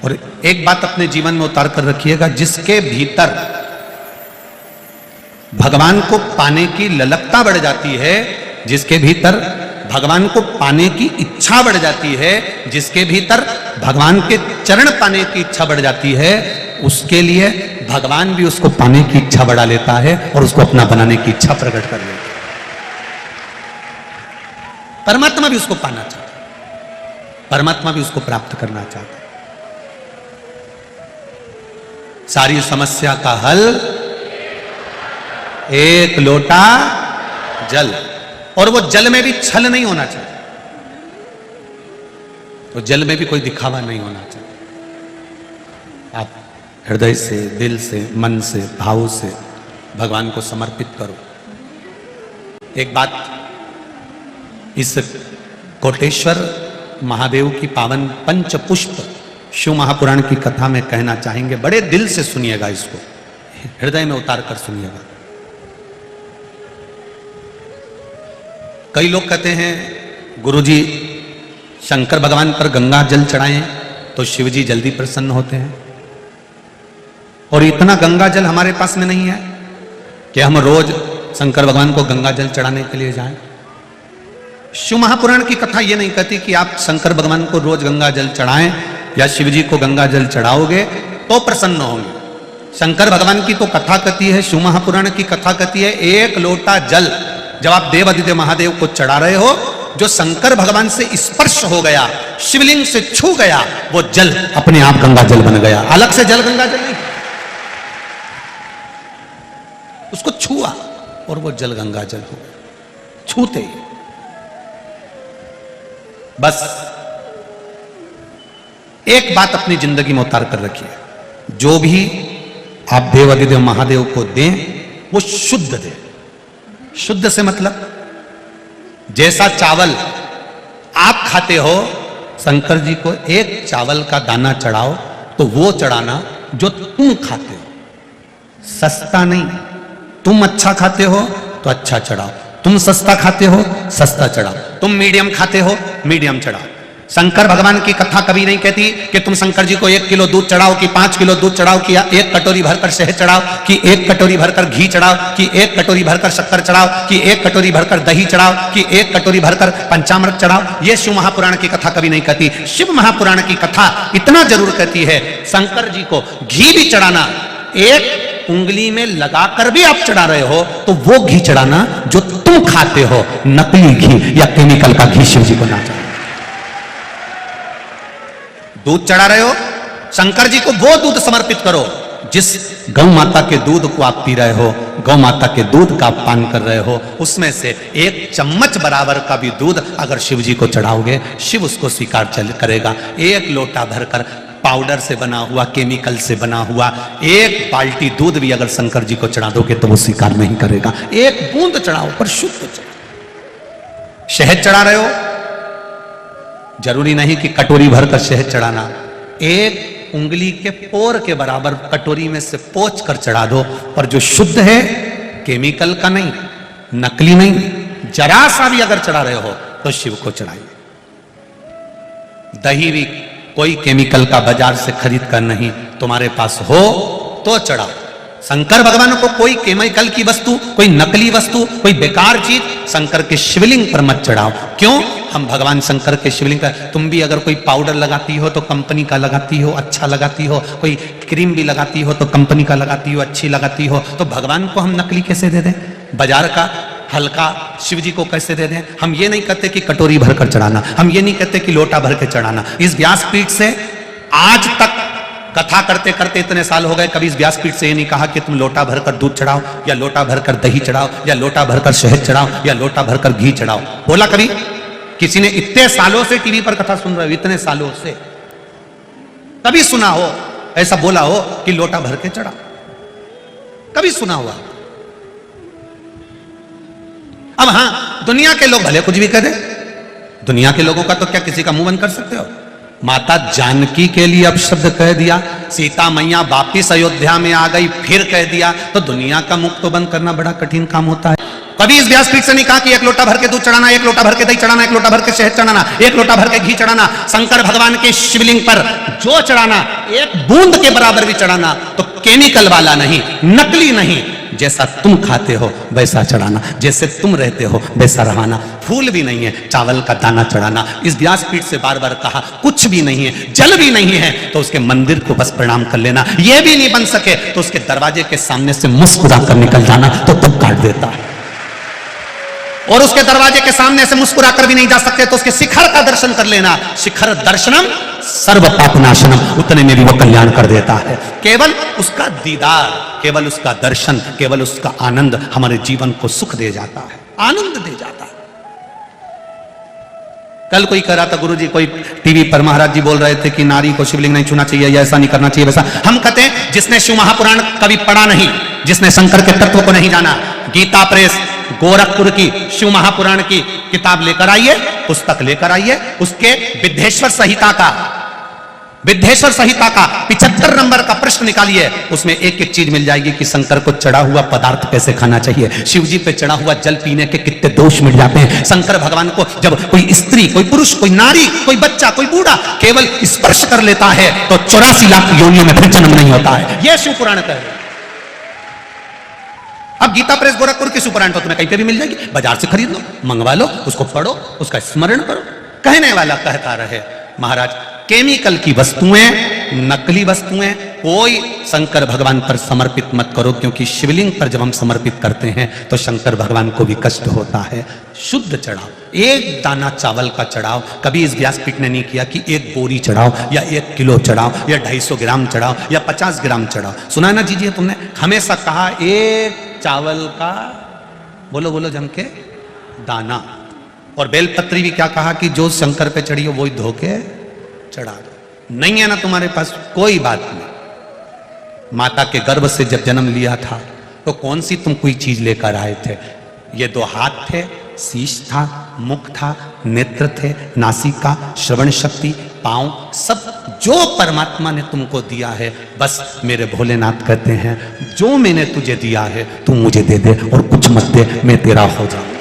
और एक बात अपने जीवन में उतार कर रखिएगा, जिसके भीतर भगवान को पाने की ललकता बढ़ जाती है, जिसके भीतर भगवान को पाने की इच्छा बढ़ जाती है, जिसके भीतर भगवान के चरण पाने की इच्छा बढ़ जाती है, उसके लिए भगवान भी उसको पाने की इच्छा बढ़ा लेता है और उसको अपना बनाने की इच्छा प्रकट कर लेता है। परमात्मा भी उसको पाना चाहता है, परमात्मा भी उसको प्राप्त करना चाहता है। सारी समस्या का हल एक लोटा जल, और वो जल में भी छल नहीं होना चाहिए, तो जल में भी कोई दिखावा नहीं होना चाहिए। आप हृदय से, दिल से, मन से, भाव से भगवान को समर्पित करो। एक बात इस कोटेश्वर महादेव की पावन पंच पुष्प शिव महापुराण की कथा में कहना चाहेंगे, बड़े दिल से सुनिएगा, इसको हृदय में उतार कर सुनिएगा। कई लोग कहते हैं गुरुजी शंकर भगवान पर गंगा जल चढ़ाएं तो शिव जी जल्दी प्रसन्न होते हैं, और इतना गंगा जल हमारे पास में नहीं है कि हम रोज शंकर भगवान को गंगा जल चढ़ाने के लिए जाएं। शिव महापुराण की कथा यह नहीं कहती कि आप शंकर भगवान को रोज गंगा जल चढ़ाएं या शिव जी को गंगा जल चढ़ाओगे तो प्रसन्न होंगे। शंकर भगवान की तो कथा कहती है, शिव महापुराण की कथा कहती है, एक लोटा जल जब आप देवादिदेव महादेव को चढ़ा रहे हो, जो शंकर भगवान से स्पर्श हो गया, शिवलिंग से छू गया, वो जल अपने आप गंगा जल बन गया, अलग से जल गंगा जल नहीं, उसको छुआ और वो जल गंगा जल हो गया, छूते ही। बस एक बात अपनी जिंदगी में उतार कर रखिए, जो भी आप देवादिदेव महादेव को दें वो शुद्ध दें। शुद्ध से मतलब जैसा चावल आप खाते हो, शंकर जी को एक चावल का दाना चढ़ाओ तो वो चढ़ाना जो तुम खाते हो, सस्ता नहीं। तुम अच्छा खाते हो तो अच्छा चढ़ाओ, तुम सस्ता खाते हो सस्ता चढ़ाओ, तुम मीडियम खाते हो मीडियम चढ़ाओ। शंकर भगवान की कथा कभी नहीं कहती कि तुम शंकर जी को 1 किलो दूध चढ़ाओ, कि 5 किलो दूध चढ़ाओ, कि 1 कटोरी भरकर शहद चढ़ाओ, कि 1 कटोरी भरकर घी चढ़ाओ, कि 1 कटोरी भरकर शक्कर चढ़ाओ, कि 1 कटोरी भरकर दही चढ़ाओ, कि 1 कटोरी भरकर पंचामृत चढ़ाओ। यह शिव महापुराण की कथा कभी नहीं कहती। शिव महापुराण की कथा इतना जरूर कहती है, शंकर जी को घी भी चढ़ाना, 1 उंगली में लगाकर भी आप चढ़ा रहे हो तो वो घी चढ़ाना जो तुम खाते हो, नकली घी या केमिकल का घी शिव जी को ना चढ़ाना। दूध चढ़ा रहे हो, शंकर जी को वो दूध समर्पित करो जिस गौ माता के दूध को आप पी रहे हो, गौ माता के दूध का आप पान कर रहे हो, उसमें से 1 चम्मच बराबर का भी दूध अगर शिव जी को चढ़ाओगे, शिव उसको स्वीकार करेगा। 1 लोटा भरकर पाउडर से बना हुआ, केमिकल से बना हुआ 1 बाल्टी दूध भी अगर शंकर जी को चढ़ा दोगे तो वो स्वीकार नहीं करेगा। 1 बूंद चढ़ाओ पर शुद्ध चढ़ाओ। शहद चढ़ा रहे हो, जरूरी नहीं कि कटोरी भरकर शहद चढ़ाना, 1 उंगली के पोर के बराबर कटोरी में से पोंछ कर चढ़ा दो, पर जो शुद्ध है, केमिकल का नहीं, नकली नहीं, जरा सा भी अगर चढ़ा रहे हो तो शिव को चढ़ाइए। दही भी कोई केमिकल का बाजार से खरीद कर नहीं, तुम्हारे पास हो तो चढ़ाओ। शंकर भगवान को कोई केमिकल की वस्तु, कोई नकली वस्तु, कोई बेकार चीज शंकर के शिवलिंग पर मत चढ़ाओ। क्यों? हम भगवान शंकर के शिवलिंग का, तुम भी अगर कोई पाउडर लगाती हो तो कंपनी का लगाती हो, अच्छा लगाती हो, कोई क्रीम भी लगाती हो तो कंपनी का लगाती हो, अच्छी लगाती हो, तो भगवान को हम नकली कैसे दे दें? बाजार का हल्का शिव जी को कैसे दे दें? हम ये नहीं कहते कि कटोरी भरकर चढ़ाना, हम ये नहीं कहते कि लोटा भर के चढ़ाना। इस व्यासपीठ से आज तक कथा करते करते इतने साल हो गए, कभी इस व्यासपीठ से ये नहीं कहा कि तुम लोटा भरकर दूध चढ़ाओ, या लोटा भरकर दही चढ़ाओ, या लोटा भरकर शहद चढ़ाओ, या लोटा भरकर घी चढ़ाओ। बोला कभी किसी ने? इतने सालों से टीवी पर कथा सुन रहे हो, इतने सालों से कभी सुना हो ऐसा बोला हो कि लोटा भर के चढ़ाओ? कभी सुना हुआ? अब हां, दुनिया के लोग भले कुछ भी करें, दुनिया के लोगों का तो क्या किसी का मुंह बंद कर सकते हो? माता जानकी के लिए अपशब्द कह दिया, सीता मैया वापिस अयोध्या में आ गई फिर कह दिया, तो दुनिया का मुख तो बंद करना बड़ा कठिन काम होता है। कभी इस व्यासपीठ से नहीं कहा कि एक लोटा भर के दूध चढ़ाना, एक लोटा भर के दही चढ़ाना, एक लोटा भर के शहद चढ़ाना, एक लोटा भर के घी चढ़ाना। शंकर भगवान के शिवलिंग पर जो चढ़ाना एक बूंद के बराबर भी चढ़ाना, तो केमिकल वाला नहीं, नकली नहीं। जैसा तुम खाते हो वैसा चढ़ाना, जैसे तुम रहते हो वैसा रहना। फूल भी नहीं है, चावल का दाना चढ़ाना। इस व्यासपीठ से बार बार कहा, कुछ भी नहीं है, जल भी नहीं है, तो उसके मंदिर को बस प्रणाम कर लेना। यह भी नहीं बन सके तो उसके दरवाजे के सामने से मुस्कुरा कर निकल जाना, तो तब काट देता है। और उसके दरवाजे के सामने से मुस्कुरा कर भी नहीं जा सकते तो उसके शिखर का दर्शन कर लेना। शिखर दर्शनम सर्व पापनाशनम, उतने में भी वो कल्याण कर देता है। केवल उसका दीदार, केवल उसका दर्शन, केवल उसका आनंद हमारे जीवन को सुख दे जाता है, आनंद दे जाता है। कल कोई कह रहा था, गुरुजी कोई टीवी पर महाराज जी बोल रहे थे कि नारी को शिवलिंग नहीं छूना चाहिए, या ऐसा नहीं करना चाहिए वैसा। हम कहते हैं जिसने शिव महापुराण कभी पढ़ा नहीं, जिसने शंकर के तत्व को नहीं जाना, गीता प्रेस गोरखपुर की शिव महापुराण की किताब लेकर आइए, पुस्तक लेकर आइए, उसके विद्धेश्वर संहिता का 75 नंबर का प्रश्न निकालिए। उसमें एक एक चीज मिल जाएगी कि शंकर को चढ़ा हुआ पदार्थ कैसे खाना चाहिए, शिव जी पे चढ़ा हुआ जल पीने के कितने दोष मिल जाते हैं। शंकर भगवान को जब कोई स्त्री, कोई पुरुष, कोई नारी, कोई बच्चा, कोई बूढ़ा केवल स्पर्श कर लेता है तो 84 लाख योनियों में फिर जन्म नहीं होता है। यह शिव पुराण का है। अब गीता प्रेस गोरखपुर की सुपरांट तो तुम्हें कहीं पे भी मिल जाएगी, बाजार से खरीद लो, मंगवा लो, उसको पढ़ो, उसका स्मरण करो। कहने वाला कहता रहे, महाराज केमिकल की वस्तुएं, नकली वस्तुएं कोई शंकर भगवान पर समर्पित मत करो, क्योंकि शिवलिंग पर जब हम समर्पित करते हैं तो शंकर भगवान को भी कष्ट होता है। शुद्ध चढ़ाओ, एक दाना चावल का चढ़ाओ। कभी इस व्यासपीठ ने नहीं किया कि एक बोरी चढ़ाओ या 1 किलो चढ़ाओ या 250 ग्राम चढ़ाओ या 50 ग्राम चढ़ाओ। सुना ना जीजिए, तुमने हमेशा कहा एक चावल का, बोलो बोलो जम के, दाना। और बेलपत्री भी क्या कहा कि जो शंकर पे चढ़ी हो वही धो के चढ़ा दो। नहीं है ना तुम्हारे पास, कोई बात नहीं। माता के गर्भ से जब जन्म लिया था तो कौन सी तुम कोई चीज लेकर आए थे? ये 2 हाथ थे, शीश था, मुख था, नेत्र थे, नासिका, श्रवण शक्ति, पांव, सब जो परमात्मा ने तुमको दिया है। बस मेरे भोलेनाथ कहते हैं, जो मैंने तुझे दिया है तू मुझे दे दे और कुछ मत दे, मैं तेरा हो जाऊंगा।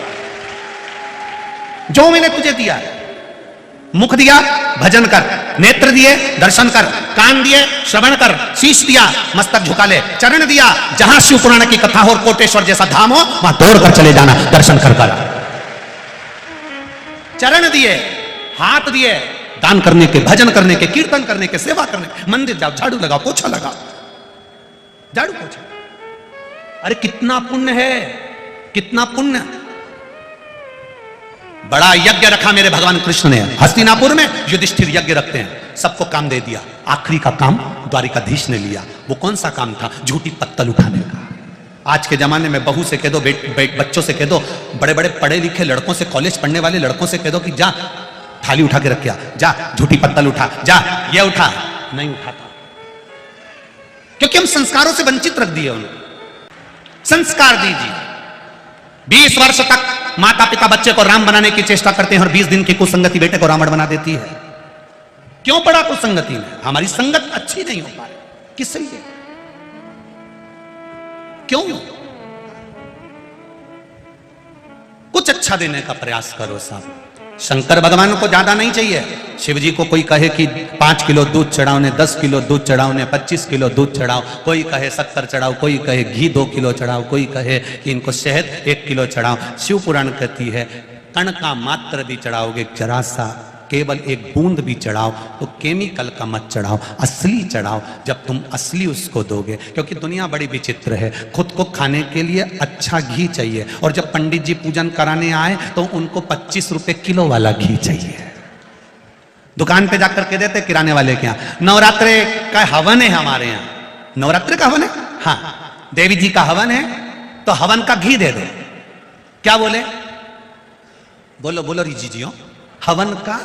जो मैंने तुझे दिया है, मुख दिया भजन कर, नेत्र दिए दर्शन कर, कान दिए श्रवण कर, शीश दिया मस्तक झुका ले, चरण दिया जहां शिव पुराण की कथा हो और कोटेश्वर जैसा धाम हो वहां दौड़ कर चले जाना, दर्शन कर कर। चरण दिए, हाथ दिए, दान करने के, भजन करने के, कीर्तन करने के, सेवा करने के। मंदिर जाओ, झाड़ू लगाओ, पोछा लगाओ, झाड़ू पोछा। अरे कितना पुण्य है, कितना पुण्य। बड़ा यज्ञ रखा मेरे भगवान कृष्ण ने। हस्तिनापुर में युधिष्ठिर यज्ञ रखते हैं, सबको काम दे दिया। आखिरी का काम द्वारिकाधीश ने लिया। वो कौन सा काम था? झूठी पत्तल उठाने का। आज के जमाने में बहू से कह दो, बच्चों से कह दो, बड़े बड़े पढ़े लिखे लड़कों से, कॉलेज पढ़ने वाले लड़कों से कह दो कि जा थाली उठा के रख के आ, जा झूठी पत्तल उठा, जा ये उठा, नहीं उठाता, क्योंकि हम संस्कारों से वंचित रख दिए उनको। संस्कार दीजिए। 20 वर्ष तक माता पिता बच्चे को राम बनाने की चेष्टा करते हैं और 20 दिन की कुसंगति बेटे को रावण बना देती है। क्यों पड़ा कुसंगति में? हमारी संगत अच्छी नहीं हो पा रही। किस लिए? क्यों? कुछ अच्छा देने का प्रयास करो साहब। शंकर भगवान को ज्यादा नहीं चाहिए। शिव जी को कोई कहे कि 5 किलो दूध चढ़ाओ ने, 10 किलो दूध चढ़ाओ ने, 25 किलो दूध चढ़ाओ, कोई कहे 70 चढ़ाओ, कोई कहे घी 2 किलो चढ़ाओ, कोई कहे कि इनको शहद 1 किलो चढ़ाओ। शिव पुराण कहती है कण का मात्र भी चढ़ाओगे, जरा सा, केवल 1 बूंद भी चढ़ाओ तो केमिकल का मत चढ़ाओ, असली चढ़ाओ। जब तुम असली उसको दोगे, क्योंकि दुनिया बड़ी विचित्र है। खुद को खाने के लिए अच्छा घी चाहिए और जब पंडित जी पूजन कराने आए तो उनको 25 रुपए किलो वाला घी चाहिए। दुकान पे जाकर के देते किराने वाले के यहाँ, नवरात्रे का हवन है हमारे यहाँ। नवरात्रे का हवन है, हाँ, देवी जी का हवन है तो हवन का घी दे दो। क्या बोले? बोलो बोलो रीजी जी, हवन का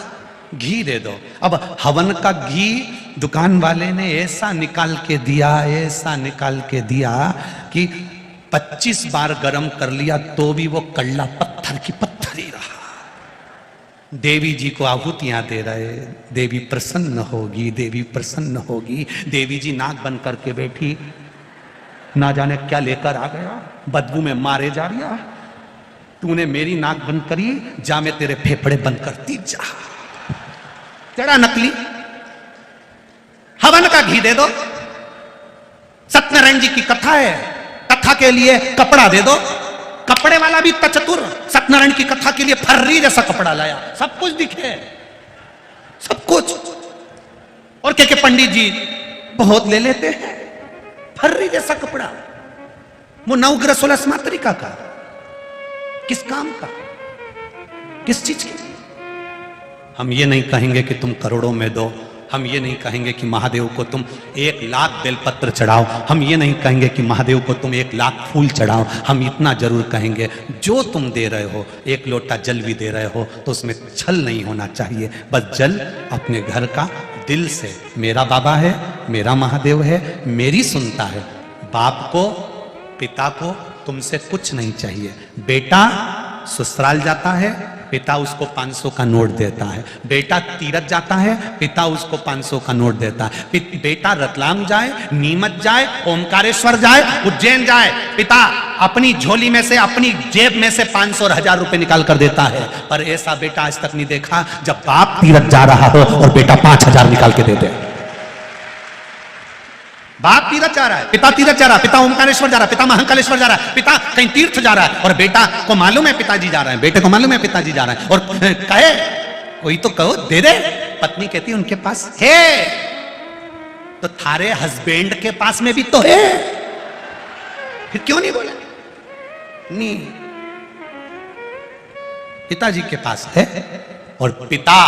घी दे दो। अब हवन का घी दुकान वाले ने ऐसा निकाल के दिया, ऐसा निकाल के दिया कि 25 बार गर्म कर लिया तो भी वो कल्ला पत्थर की पत्थर ही रहा। देवी जी को आहुतियां दे रहे, देवी प्रसन्न होगी, देवी प्रसन्न होगी। देवी जी नाक बंद करके बैठी, ना जाने क्या लेकर आ गया, बदबू में मारे जा रहा। तूने मेरी नाक बंद करी, जा मैं तेरे फेफड़े बंद करती जा। तेरा नकली हवन का घी दे दो। सत्यनारायण जी की कथा है, कथा के लिए कपड़ा दे दो। कपड़े वाला भी तचतुर, सत्यनारायण की कथा के लिए फर्री जैसा कपड़ा लाया, सब कुछ दिखे, सब कुछ। और के पंडित जी बहुत ले लेते हैं, फर्री जैसा कपड़ा। वो 9 ग्रह 16 मात्रिका का, किस काम का, किस चीज के? हम ये नहीं कहेंगे कि तुम करोड़ों में दो, हम ये नहीं कहेंगे कि महादेव को तुम 1 लाख बेलपत्र चढ़ाओ, हम ये नहीं कहेंगे कि महादेव को तुम 1 लाख फूल चढ़ाओ। हम इतना जरूर कहेंगे, जो तुम दे रहे हो, 1 लोटा जल भी दे रहे हो तो उसमें छल नहीं होना चाहिए। बस जल अपने घर का, दिल से, मेरा बाबा है, मेरा महादेव है, मेरी सुनता है। बाप को, पिता को तुमसे कुछ नहीं चाहिए। बेटा ससुराल जाता है, पिता उसको 500 का नोट देता है। बेटा तीरथ जाता है, पिता उसको 500 का नोट देता है। बेटा रतलाम जाए, नीमच जाए, ओमकारेश्वर जाए, उज्जैन जाए, पिता अपनी झोली में से, अपनी जेब में से 500 और 1000 रुपए निकाल कर देता है। पर ऐसा बेटा आज तक नहीं देखा जब बाप तीरथ जा रहा हो और बेटा 5000 निकाल के दे दे। बाप तीरथ जा रहा है, पिता तीरथ जा रहा है, पिता ओमकारेश्वर जा रहा है, पिता महाकालेश्वर जा रहा है, पिता कहीं तीर्थ जा रहा है, और बेटा को मालूम है पिताजी जा रहे हैं, बेटे को मालूम है पिताजी जा रहे हैं, और कहे कोई तो कहो दे दे। पत्नी कहती है उनके पास है, तो थारे हस्बैंड के पास में भी तो है, फिर क्यों नहीं बोला? नहीं, पिताजी के पास है। और पिता,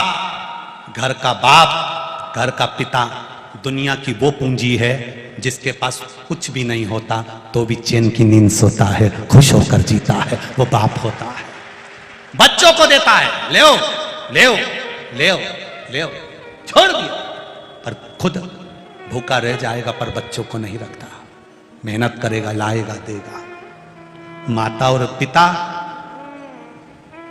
घर का बाप, घर का पिता दुनिया की वो पूंजी है जिसके पास कुछ भी नहीं होता तो भी चैन की नींद सोता है, खुश होकर जीता है, वो बाप होता है। बच्चों को देता है, ले ले ले छोड़ दिया, पर खुद भूखा रह जाएगा, पर बच्चों को नहीं रखता। मेहनत करेगा, लाएगा, देगा। माता और पिता,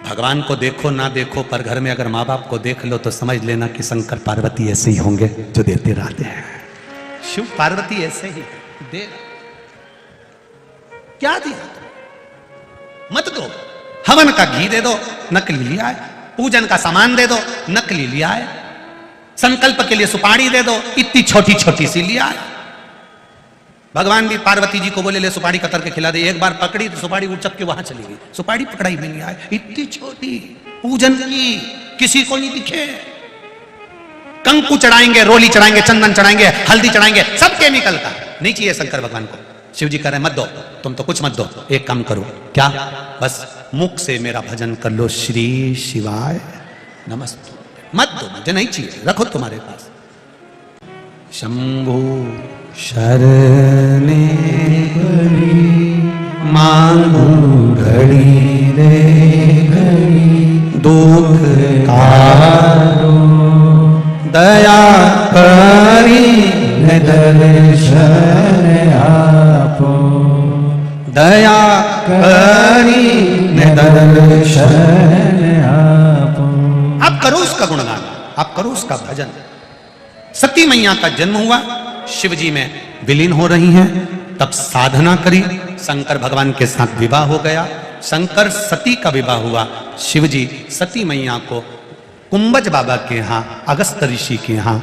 भगवान को देखो ना देखो, पर घर में अगर माँ बाप को देख लो तो समझ लेना कि शंकर पार्वती ऐसे ही होंगे जो देते रहते हैं। शिव पार्वती ऐसे ही दे। क्या दिया? मत दो। हवन का घी दे दो, नकली लिया है। पूजन का सामान दे दो, नकली लिया है। संकल्प के लिए सुपारी दे दो, इतनी छोटी छोटी सी लिया है। भगवान भी पार्वती जी को बोले ले सुपारी कतर के खिला दे। एक बार पकड़ी तो सुपाड़ी उचक के वहां चली गई, सुपारी पकड़ाई में नहीं आए, इतनी छोटी। पूजन की किसी को नहीं दिखे। कंकु चढ़ाएंगे, रोली चढ़ाएंगे, चंदन चढ़ाएंगे, हल्दी चढ़ाएंगे, सब केमिकल का। नहीं चाहिए शंकर भगवान को। शिव जी कह रहे मत दो, तुम तो कुछ मत दो, एक काम करो, क्या? बस मुख से मेरा भजन कर लो, श्री शिवाय नमस्ते। मत दो, मुझे नहीं चाहिए, रखो तुम्हारे पास। शंभु शरणे मांगू घड़ी रे घड़ी, दुख कारो दया करी दर्शन आपो, दया करी दर्शन आपो। आप करो उसका गुणगान, आप करो उसका भजन। सती मैया का जन्म हुआ, शिव जी में विलीन हो रही हैं, तब साधना करी, शंकर भगवान के साथ विवाह हो गया। शंकर सती का विवाह हुआ, शिव जी सती मैया को कुंभज बाबा के यहाँ, अगस्त ऋषि के यहाँ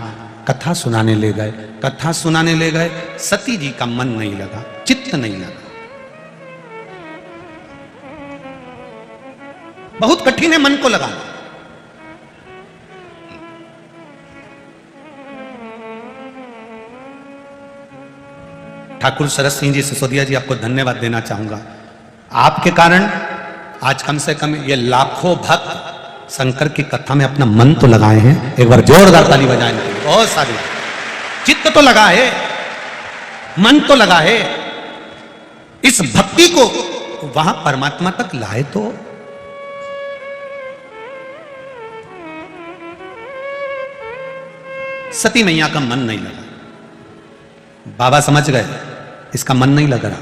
कथा सुनाने ले गए। कथा सुनाने ले गए, सती जी का मन नहीं लगा, चित्त नहीं लगा। बहुत कठिन है मन को लगाना। ठाकुर शरद सिंह जी सिसोदिया जी, आपको धन्यवाद देना चाहूंगा। आपके कारण आज कम से कम ये लाखों भक्त शंकर की कथा में अपना मन तो लगाए हैं। एक बार जोरदार ताली बजाएं। बहुत सारे चित्त तो लगा है, मन तो लगा है, इस भक्ति को वहां परमात्मा तक लाए तो। सती मैया का मन नहीं लगा, बाबा समझ गए इसका मन नहीं लग रहा।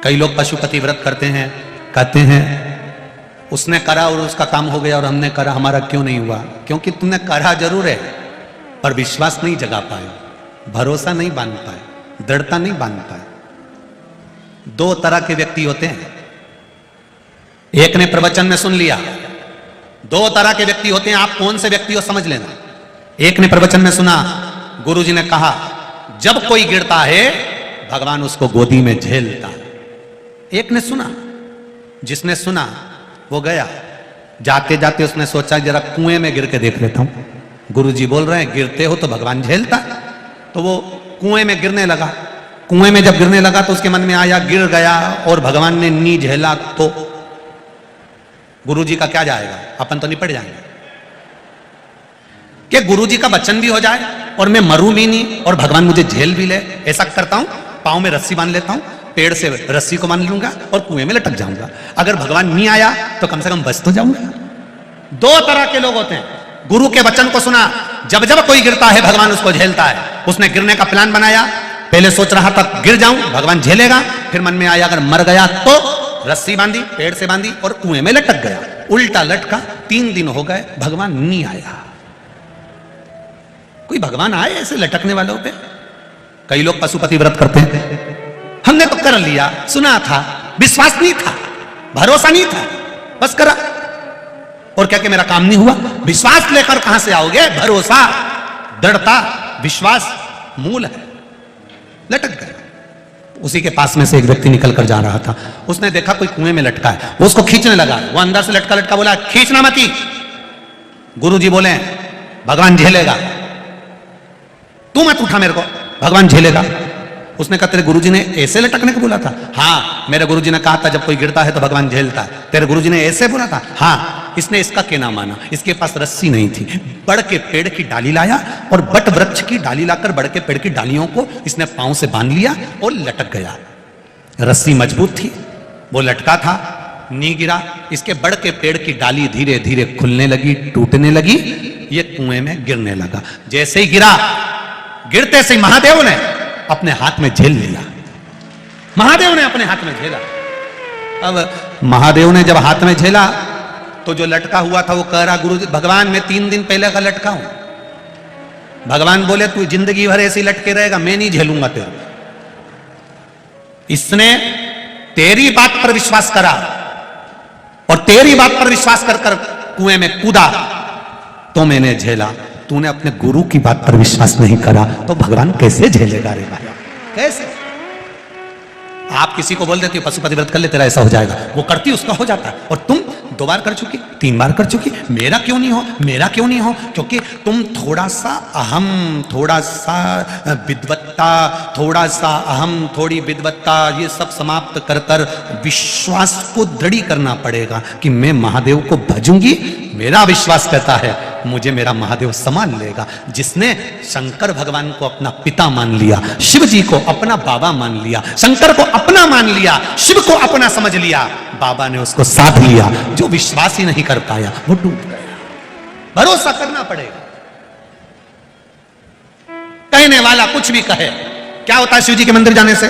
कई लोग पशुपति व्रत करते हैं, कहते हैं उसने करा और उसका काम हो गया और हमने करा, हमारा क्यों नहीं हुआ? क्योंकि तुमने करा जरूर है पर विश्वास नहीं जगा पाए, भरोसा नहीं बांध पाए, दृढ़ता नहीं बांध पाए। दो तरह के व्यक्ति होते हैं, एक ने प्रवचन में सुन लिया। दो तरह के व्यक्ति होते हैं, आप कौन से व्यक्ति हो समझ लेना। एक ने प्रवचन में सुना, गुरुजी ने कहा जब कोई गिरता है भगवान उसको गोदी में झेलता है। एक ने सुना, जिसने सुना वो गया, जाते जाते उसने सोचा जरा कुएं में गिर के देख लेता हूं। गुरुजी बोल रहे हैं गिरते हो तो भगवान झेलता है। तो वो कुएं में गिरने लगा। कुएं में जब गिरने लगा तो उसके मन में आया गिर गया और भगवान ने नी झेला तो गुरुजी का क्या जाएगा, अपन तो निपट जाएंगे। कि गुरुजी का वचन भी हो जाए और मैं मरूं भी नहीं और भगवान मुझे झेल भी ले। ऐसा करता हूं, पांव में रस्सी बांध लेता हूं, पेड़ से रस्सी को बांध लूंगा और कुएं में लटक जाऊंगा। अगर भगवान नहीं आया तो कम से कम बच तो जाऊंगा। दो तरह के लोग होते हैं। गुरु के वचन को सुना, जब जब कोई गिरता है भगवान उसको झेलता है। उसने गिरने का प्लान बनाया, पहले सोच रहा था गिर जाऊं भगवान झेलेगा, फिर मन में आया अगर मर गया तो रस्सी बांधी, पेड़ से बांधी और कुएं में लटक गया। उल्टा लटका, 3 दिन हो गए भगवान नहीं आया। कोई भगवान आए ऐसे लटकने वालों पे? कई लोग पशुपति व्रत करते हैं, हमने तो कर लिया, सुना था, विश्वास नहीं था, भरोसा नहीं था, बस करा और क्या कि मेरा काम नहीं हुआ। विश्वास लेकर कहां से आओगे? भरोसा, दृढ़ता, विश्वास मूल है। लटक गया। उसी के पास में से एक व्यक्ति निकल कर जा रहा था, उसने देखा कोई कुएं में लटका है, वो उसको खींचने लगा। वो अंदर से लटका लटका बोला खींचना मती। गुरुजी बोले भगवान झेलेगा, तू मत उठा मेरे को, भगवान झेलेगा। उसने कहा तेरे गुरुजी ने ऐसे लटकने को बोला था? हाँ, मेरे गुरुजी ने कहा था जब कोई गिरता है तो भगवान झेलता है। तेरे गुरुजी ने ऐसे बोला था? हाँ। इसने इसका कहना माना। इसके पास रस्सी नहीं थी, बड़ के पेड़ की डाली लाया और बट वृक्ष की डाली लाकर बड़ के पेड़ की डालियों को इसने पांव से बांध लिया और लटक गया। रस्सी मजबूत थी, वो लटका था, नहीं गिरा। इसके बड़ के पेड़ की डाली धीरे धीरे खुलने लगी, टूटने लगी, ये कुएं में गिरने लगा। जैसे ही गिरा, गिरते से महादेव ने अपने हाथ में झेल लिया। महादेव ने अपने हाथ में झेला। अब महादेव ने जब हाथ में झेला तो जो लटका हुआ था वो कह रहा गुरु भगवान मैं 3 दिन पहले का लटका हूं। भगवान बोले तू जिंदगी भर ऐसे ही लटके रहेगा, मैं नहीं झेलूंगा तेरे। इसने तेरी बात पर विश्वास करा और तेरी बात पर विश्वास कर कर कुएं में कूदा तो मैंने झेला। तूने अपने गुरु की बात पर विश्वास नहीं करा तो भगवान कैसे झेलेगा रे भाई? कैसे? आप किसी को बोल देते हो पशुपति व्रत कर ले तेरा ऐसा हो जाएगा, वो करती उसका हो जाता है। और तुम 2 बार कर चुकी, 3 बार कर चुकी, मेरा क्यों नहीं हो, मेरा क्यों नहीं हो? क्योंकि तुम थोड़ा सा अहम, थोड़ा सा विद्वत्ता, थोड़ा सा अहम, थोड़ी विद्वत्ता, ये सब समाप्त कर कर विश्वास को दृढ़ करना पड़ेगा कि मैं महादेव को भजूंगी। मेरा विश्वास कहता है मुझे मेरा महादेव संभाल लेगा। जिसने शंकर भगवान को अपना पिता मान लिया, शिव जी को अपना बाबा मान लिया, शंकर को अपना मान लिया, शिव को अपना समझ लिया, बाबा ने उसको साथ लिया। जो विश्वास ही नहीं कर पाया वो टूट गया। भरोसा करना पड़ेगा। कहने वाला कुछ भी कहे, क्या होता है शिव जी के मंदिर जाने से?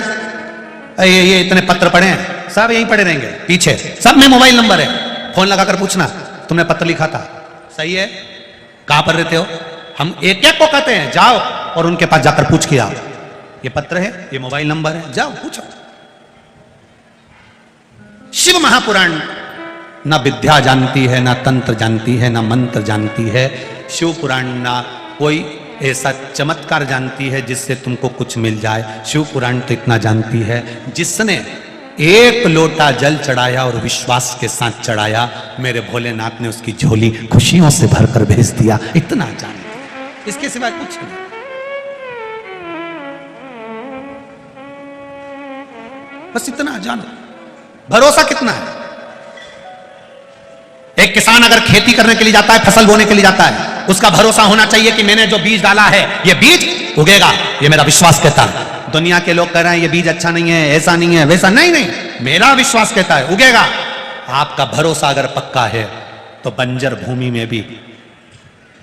ये इतने पत्र पढ़े हैं, सब यहीं पढ़े रहेंगे, पीछे सब में मोबाइल नंबर है, फोन लगाकर पूछना तुमने पत्र लिखा था, सही है, कहां पर रहते हो? हम एक एक को कहते हैं जाओ और उनके पास जाकर पूछ के आओ, ये पत्र है, ये मोबाइल नंबर है, जाओ पूछो। शिव महापुराण ना विद्या जानती है, ना तंत्र जानती है, ना मंत्र जानती है। शिव पुराण ना कोई ऐसा चमत्कार जानती है जिससे तुमको कुछ मिल जाए। शिव पुराण तो इतना जानती है, जिसने 1 लोटा जल चढ़ाया और विश्वास के साथ चढ़ाया, मेरे भोलेनाथ ने उसकी झोली खुशियों से भरकर भेज दिया। इतना जानती है, इसके सिवाय कुछ नहीं। बस इतना जानो। भरोसा कितना है? एक किसान अगर खेती करने के लिए जाता है, फसल बोने के लिए जाता है, उसका भरोसा होना चाहिए कि मैंने जो बीज डाला है ये बीज उगेगा, ये मेरा विश्वास कहता है। दुनिया के लोग कह रहे हैं ये बीज अच्छा नहीं है, ऐसा नहीं है, वैसा नहीं, नहीं, मेरा विश्वास कहता है उगेगा। आपका भरोसा अगर पक्का है तो बंजर भूमि में भी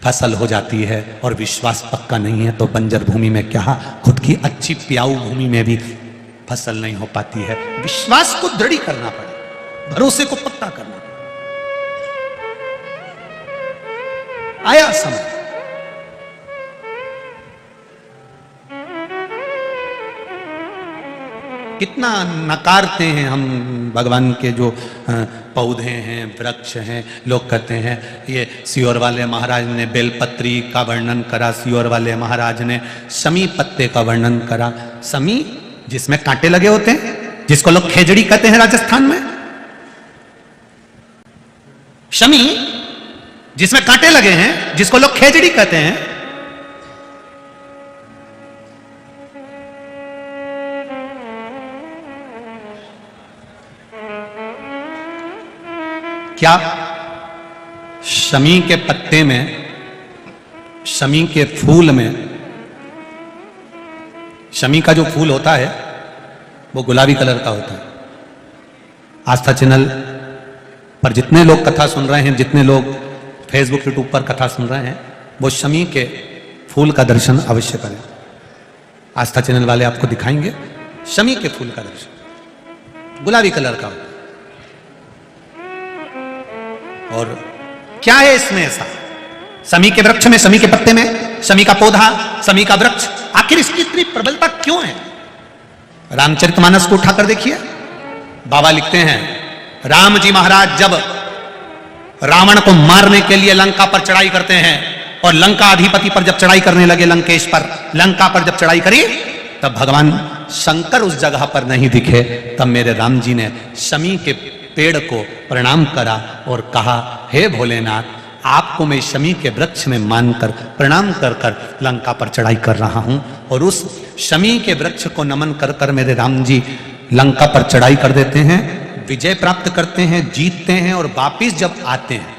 फसल हो जाती है, और विश्वास पक्का नहीं है तो बंजर भूमि में क्या, खुद की अच्छी प्याऊ भूमि में भी फसल नहीं हो पाती है। विश्वास को दृढ़ करना पड़े, भरोसे को पक्का करना पड़े। आया समय, कितना नकारते हैं हम भगवान के जो पौधे हैं, वृक्ष हैं। लोग कहते हैं ये सियोर वाले महाराज ने बेलपत्री का वर्णन करा, सियोर वाले महाराज ने शमी पत्ते का वर्णन करा। शमी जिसमें कांटे लगे होते हैं, जिसको लोग खेजड़ी कहते हैं राजस्थान में। शमी जिसमें कांटे लगे हैं, जिसको लोग खेजड़ी कहते हैं। क्या शमी के पत्ते में, शमी के फूल में, शमी का जो फूल होता है वो गुलाबी कलर का होता है। आस्था चैनल पर जितने लोग कथा सुन रहे हैं, जितने लोग फेसबुक यूट्यूब पर कथा सुन रहे हैं, वो शमी के फूल का दर्शन अवश्य करें। आस्था चैनल वाले आपको दिखाएंगे शमी के फूल का दर्शन, गुलाबी कलर का होता है। और क्या है इसमें ऐसा? शमी के वृक्ष में, शमी के पत्ते में, शमी का पौधा, शमी का वृक्ष, आखिर इसकी इतनी प्रबलता क्यों है? रामचरितमानस को उठाकर देखिए, बाबा लिखते हैं राम जी महाराज जब रावण को मारने के लिए लंका पर चढ़ाई करते हैं, और लंका अधिपति पर जब चढ़ाई करने लगे, लंकेश पर, लंका पर जब चढ़ाई करी, तब भगवान शंकर उस जगह पर नहीं दिखे। तब मेरे राम जी ने शमी के पेड़ को प्रणाम करा और कहा, हे भोलेनाथ, आपको मैं शमी के वृक्ष में मानकर प्रणाम कर कर लंका पर चढ़ाई कर रहा हूं। और उस शमी के वृक्ष को नमन कर कर मेरे राम जी लंका पर चढ़ाई कर देते हैं, विजय प्राप्त करते हैं, जीतते हैं। और वापिस जब आते हैं,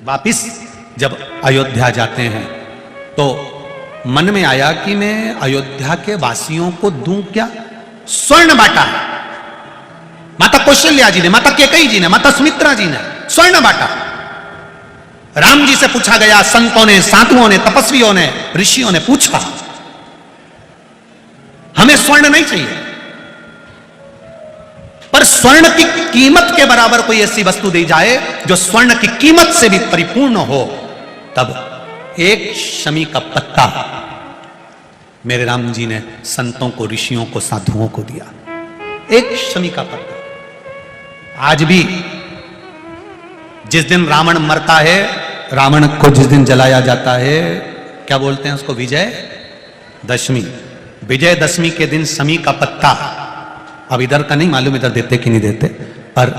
वापिस जब अयोध्या जाते हैं, तो मन में आया कि मैं अयोध्या के वासियों को दूं क्या? स्वर्ण बांटा। माता कौशल्या जी ने, माता कैकेयी जी ने, माता सुमित्रा जी ने स्वर्ण बांटा। राम जी से पूछा गया, संतों ने, साधुओं ने, तपस्वियों ने, ऋषियों ने पूछा, हमें स्वर्ण नहीं चाहिए, पर स्वर्ण की कीमत के बराबर कोई ऐसी वस्तु दी जाए जो स्वर्ण की कीमत से भी परिपूर्ण हो। तब एक शमी का पत्ता मेरे राम जी ने संतों को, ऋषियों को, साधुओं को दिया। एक शमी का पत्ता। आज भी जिस दिन रावण मरता है, रावण को जिस दिन जलाया जाता है, क्या बोलते हैं उसको? विजय दशमी। विजय दशमी के दिन शमी का पत्ता, अब इधर का नहीं मालूम इधर देते कि नहीं देते, पर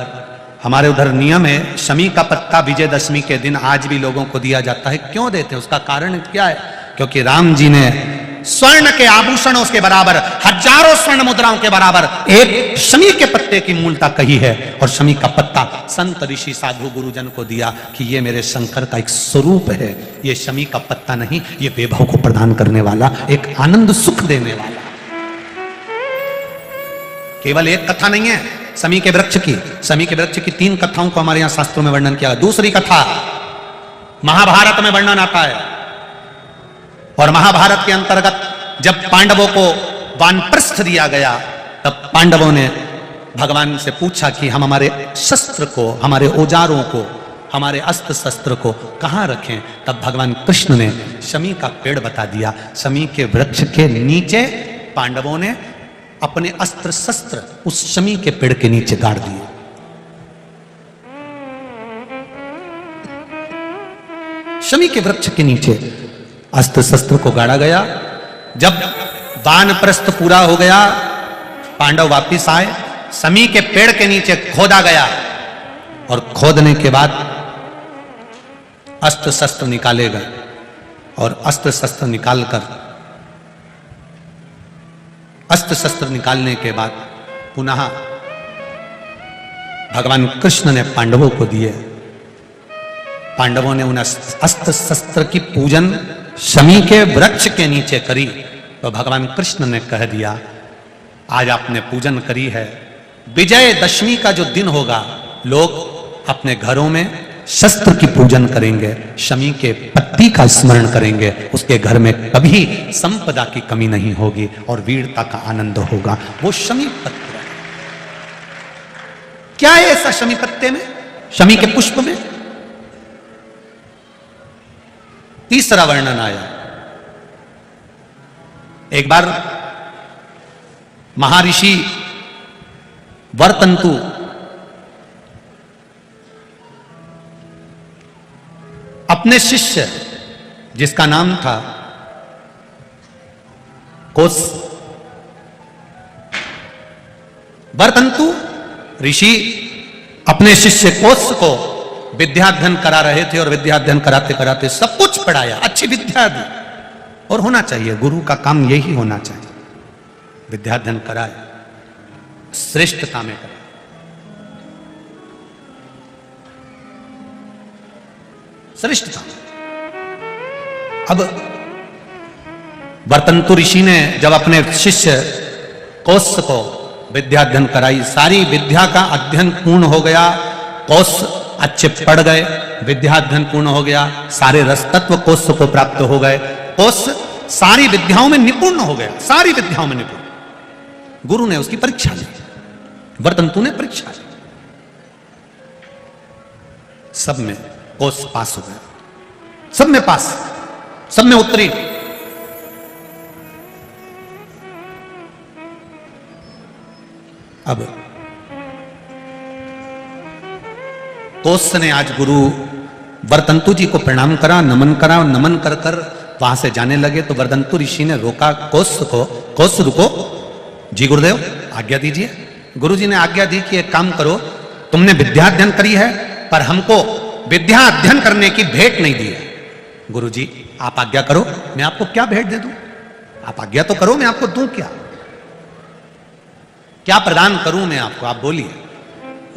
हमारे उधर नियम है, शमी का पत्ता विजयदशमी के दिन आज भी लोगों को दिया जाता है। क्यों देते हैं? उसका कारण क्या है? क्योंकि राम जी ने स्वर्ण के आभूषणों के बराबर, हजारों स्वर्ण मुद्राओं के बराबर एक शमी के पत्ते की मूलता कही है। और शमी का पत्ता संत, ऋषि, साधु, गुरुजन को दिया कि ये मेरे शंकर का एक स्वरूप है। ये शमी का पत्ता नहीं, ये वैभव को प्रदान करने वाला, एक आनंद सुख देने वाला। केवल एक कथा नहीं है शमी के वृक्ष की। शमी के वृक्ष की 3 कथाओं को हमारे यहां शास्त्रों में वर्णन किया। दूसरी कथा महाभारत में वर्णन आता है, और महाभारत के अंतर्गत जब पांडवों को वानप्रस्थ दिया गया, तब पांडवों ने भगवान से पूछा कि हम हमारे शस्त्र को, हमारे औजारों को, हमारे अस्त्र शस्त्र को कहां रखें। तब भगवान कृष्ण ने शमी का पेड़ बता दिया। शमी के वृक्ष के नीचे पांडवों ने अपने अस्त्र शस्त्र उस शमी के पेड़ के नीचे गाड़ दिए। शमी के वृक्ष के नीचे अस्त्र शस्त्र को गाड़ा गया। जब वानप्रस्थ पूरा हो गया, पांडव वापिस आए, शमी के पेड़ के नीचे खोदा गया, और खोदने के बाद अस्त्र शस्त्र निकाले गए। और अस्त्र शस्त्र निकालने के बाद पुनः भगवान कृष्ण ने पांडवों को दिए। पांडवों ने उन अस्त्र शस्त्र की पूजन शमी के वृक्ष के नीचे करी। तो भगवान कृष्ण ने कह दिया, आज आपने पूजन करी है, विजय दशमी का जो दिन होगा, लोग अपने घरों में शस्त्र की पूजन करेंगे, शमी के पत्ती का स्मरण करेंगे, उसके घर में कभी संपदा की कमी नहीं होगी और वीरता का आनंद होगा। वो शमी पत्र है। क्या है ऐसा शमी पत्ते में, शमी के पुष्प में? तीसरा वर्णन आया। एक बार महर्षि वर्तंतु अपने शिष्य जिसका नाम था कोस, वरतंतु ऋषि अपने शिष्य कोस को विद्याध्ययन करा रहे थे और विद्याध्ययन कराते कराते सब कुछ पढ़ाया, अच्छी विद्या दी। और होना चाहिए, गुरु का काम यही होना चाहिए, विद्याध्ययन कराए, श्रेष्ठता में कराए। श्रेष्ठता। अब वरतंतु ऋषि ने जब अपने शिष्य कोस को विद्याध्ययन कराई, सारी विद्या का अध्ययन पूर्ण हो गया, कोस अच्छे पढ़ गए, विद्याध्ययन पूर्ण हो गया, सारे रस तत्व कोस को प्राप्त हो गए, कोस सारी विद्याओं में निपुण हो गया, सारी विद्याओं में निपुण। गुरु ने उसकी परीक्षा ली, वरतंतु ने परीक्षा ली, सब में कोस पास हो गया, सब में पास, सब में उत्तरी। अब कोस ने आज गुरु वरतंतु जी को प्रणाम करा, नमन करा, और नमन कर कर वहां से जाने लगे तो वरतंतु ऋषि ने रोका कोस को, कोस रुको, जी गुरुदेव आज्ञा दीजिए। गुरु जी ने आज्ञा दी कि एक काम करो, तुमने विद्या अध्ययन करी है पर हमको विद्या अध्ययन करने की भेंट नहीं दी है। गुरु जी आप आज्ञा करो, मैं आपको क्या भेंट दे दूं? आप आज्ञा तो करो, मैं आपको दूं क्या? क्या प्रदान करूं मैं आपको, आप बोलिए।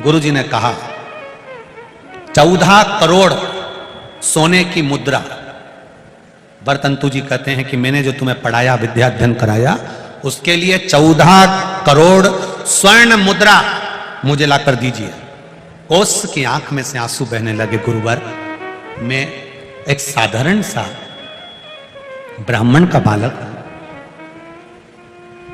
गुरु जी ने कहा 14 करोड़ सोने की मुद्रा। वरतंतु जी कहते हैं कि मैंने जो तुम्हें पढ़ाया, विद्या अध्ययन कराया, उसके लिए 14 करोड़ स्वर्ण मुद्रा मुझे लाकर दीजिए। कोस की आंख में से आंसू बहने लगे। गुरुवर, मैं एक साधारण सा ब्राह्मण का बालक हूं,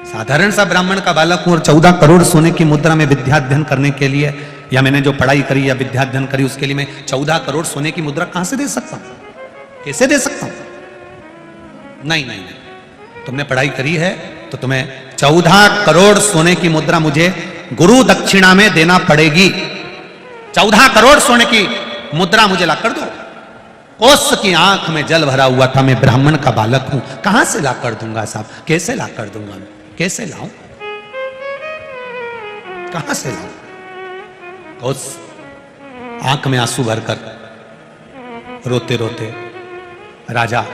साधारण सा ब्राह्मण का बालक हूं, और 14 करोड़ सोने की मुद्रा में विद्या अध्ययन करने के लिए, या मैंने जो पढ़ाई करी या विद्या अध्ययन करी उसके लिए मैं 14 करोड़ सोने की मुद्रा कहां से दे सकता हूं? कैसे दे सकता हूं? नहीं नहीं नहीं, तुमने पढ़ाई करी है तो तुम्हें 14 करोड़ सोने की मुद्रा मुझे गुरु दक्षिणा में देना पड़ेगी। 14 करोड़ सोने की मुद्रा मुझे लाकर दो। कोस की आंख में जल भरा हुआ था, मैं ब्राह्मण का बालक हूं, कहां से लाकर दूंगा साहब? कैसे लाकर दूंगा मैं? कैसे लाऊं? कहां से लाऊं? कोस आंख में आंसू भरकर रोते रोते राजा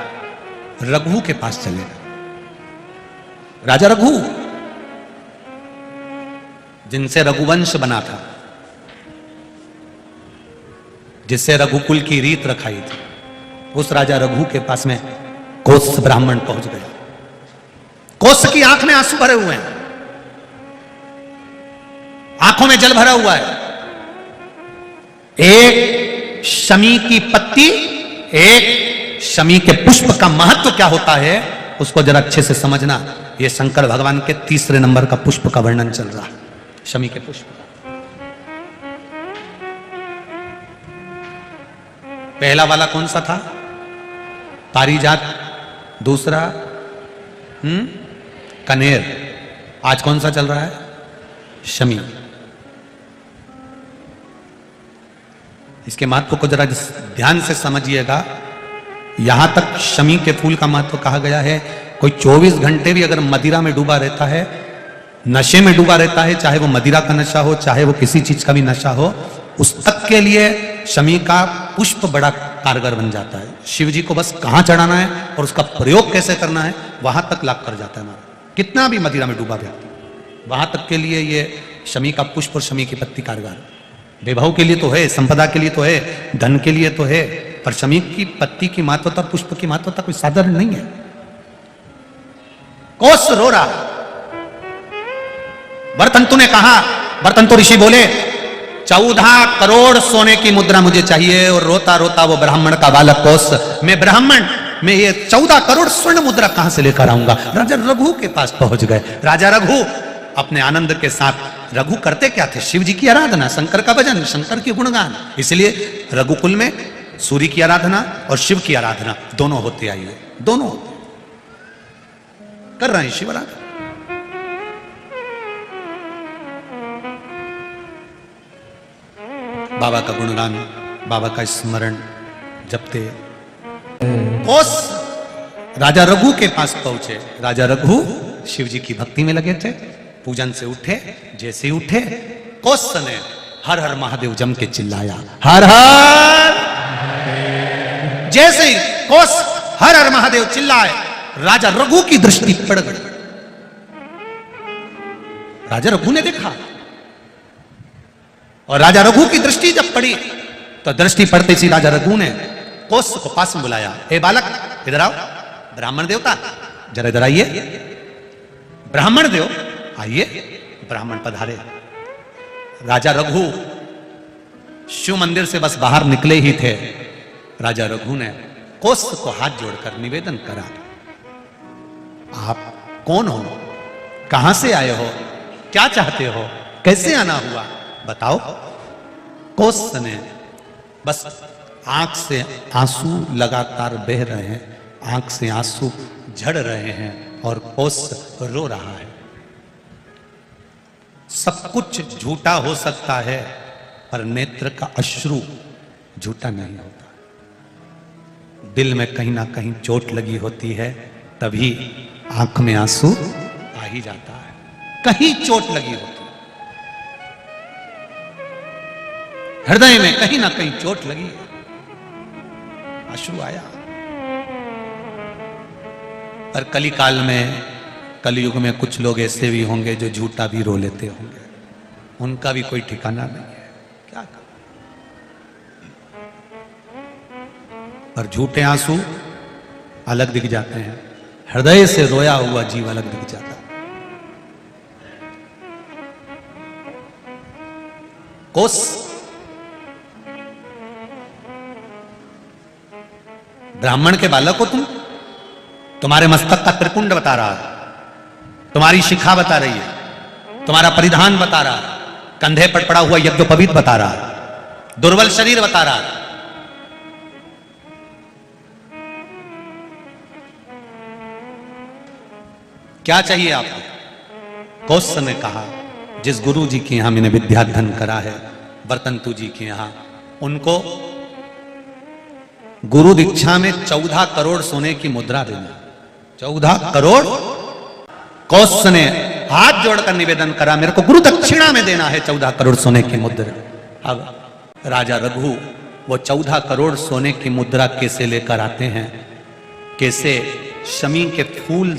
रघु के पास चले। राजा रघु, जिनसे रघुवंश बना था, जिससे रघुकुल की रीत रखाई थी, उस राजा रघु के पास में कोस ब्राह्मण पहुंच गया। कोस की आंख में आंसू भरे हुए हैं, आंखों में जल भरा हुआ है। एक शमी की पत्ती, एक शमी के पुष्प का महत्व क्या होता है उसको जरा अच्छे से समझना। यह शंकर भगवान के 3 नंबर का पुष्प का वर्णन चल रहा है, शमी के पुष्प का। पहला वाला कौन सा था? पारिजात। दूसरा कनेर। आज कौन सा चल रहा है? शमी। इसके महत्व को जरा ध्यान से समझिएगा। यहां तक शमी के फूल का महत्व कहा गया है। कोई 24 घंटे भी अगर मदिरा में डूबा रहता है, नशे में डूबा रहता है, चाहे वो मदिरा का नशा हो, चाहे वो किसी चीज का भी नशा हो, उस तक के लिए शमी का पुष्प बड़ा कारगर बन जाता है। शिव जी को बस कहां चढ़ाना है और उसका प्रयोग कैसे करना है, वहां तक लाभ कर जाता है हमारा। कितना भी मदिरा में डूबा व्यक्ति, वहां तक के लिए ये शमी का पुष्प और शमी की पत्ती कारगर। वैभव के लिए तो है, संपदा के लिए तो है, धन के लिए तो है, पर शमी की पत्ती की महत्वता, पुष्प की महत्वता कोई साधारण नहीं है। कोस रो रहा। वरतंतु ने कहा, वरतंतु ऋषि बोले 14 करोड़ सोने की मुद्रा मुझे चाहिए। और रोता रोता वो ब्राह्मण का बालक कोस, मैं ब्राह्मण, मैं ये 14 करोड़ स्वर्ण मुद्रा कहां से लेकर आऊंगा? राजा रघु के पास पहुंच गए। राजा रघु अपने आनंद के साथ, रघु करते क्या थे? शिव जी की आराधना, शंकर का भजन, शंकर की गुणगान। इसलिए रघुकुल में सूर्य की आराधना और शिव की आराधना दोनों होते आई है, दोनों होते कर रहे हैं शिव आराधना। बाबा का गुणगान, बाबा का स्मरण जपते कोस राजा रघु के पास पहुंचे। राजा रघु शिव जी की भक्ति में लगे थे, पूजन से उठे। जैसे ही उठे, कोस ने हर हर महादेव जम के चिल्लाया, हर हर। जैसे ही कोस हर हर महादेव चिल्लाए, राजा रघु की दृष्टि पड़ गई। राजा रघु ने देखा, और राजा रघु की दृष्टि जब पड़ी, तो दृष्टि पड़ते ही राजा रघु ने कोस को पास में बुलाया। ए बालक, इधर आओ। ब्राह्मण देवता, जरा इधर आइए। ब्राह्मण देव आइए। ब्राह्मण पधारे। राजा रघु शिव मंदिर से बस बाहर निकले ही थे, राजा रघु ने कोस को हाथ जोड़कर निवेदन करा, आप कौन हो, कहां से आए हो, क्या चाहते हो, कैसे आना हुआ, बताओ। कोस ने बस आंख से आंसू लगातार बह रहे हैं, आंख से आंसू झड़ रहे हैं, और कोस रो रहा है। सब कुछ झूठा हो सकता है, पर नेत्र का अश्रु झूठा नहीं होता। दिल में कहीं ना कहीं चोट लगी होती है, तभी आंख में आंसू आ ही जाता है। कहीं चोट लगी होती है, हृदय में कहीं ना कहीं चोट लगी, अश्रु आया। पर कली काल में, कलयुग में कुछ लोग ऐसे भी होंगे जो झूठा भी रो लेते होंगे, उनका भी कोई ठिकाना नहीं है, क्या करें। पर झूठे आंसू अलग दिख जाते हैं, हृदय से रोया हुआ जीव अलग दिख जाता है। कोस ब्राह्मण के बालक हो तुम, तुम्हारे मस्तक का त्रिपुंड बता रहा है, तुम्हारी शिखा बता रही है, तुम्हारा परिधान बता रहा है, कंधे पर पड़ा हुआ यज्ञोपवीत बता रहा है, दुर्बल शरीर बता रहा है। क्या चाहिए आपको? कोस ने कहा, जिस गुरु जी के यहां मैंने विद्याधन करा है, वर्तंतु जी के यहां, उनको गुरु दीक्षा में 14 करोड़ सोने की मुद्रा देना। 14 करोड़। कोस ने हाथ जोड़कर निवेदन करा, मेरे को गुरु दक्षिणा में देना है 14 करोड़ सोने की मुद्रा। अब राजा रघु वो 14 करोड़ सोने की मुद्रा कैसे लेकर आते हैं, कैसे शमी के फूल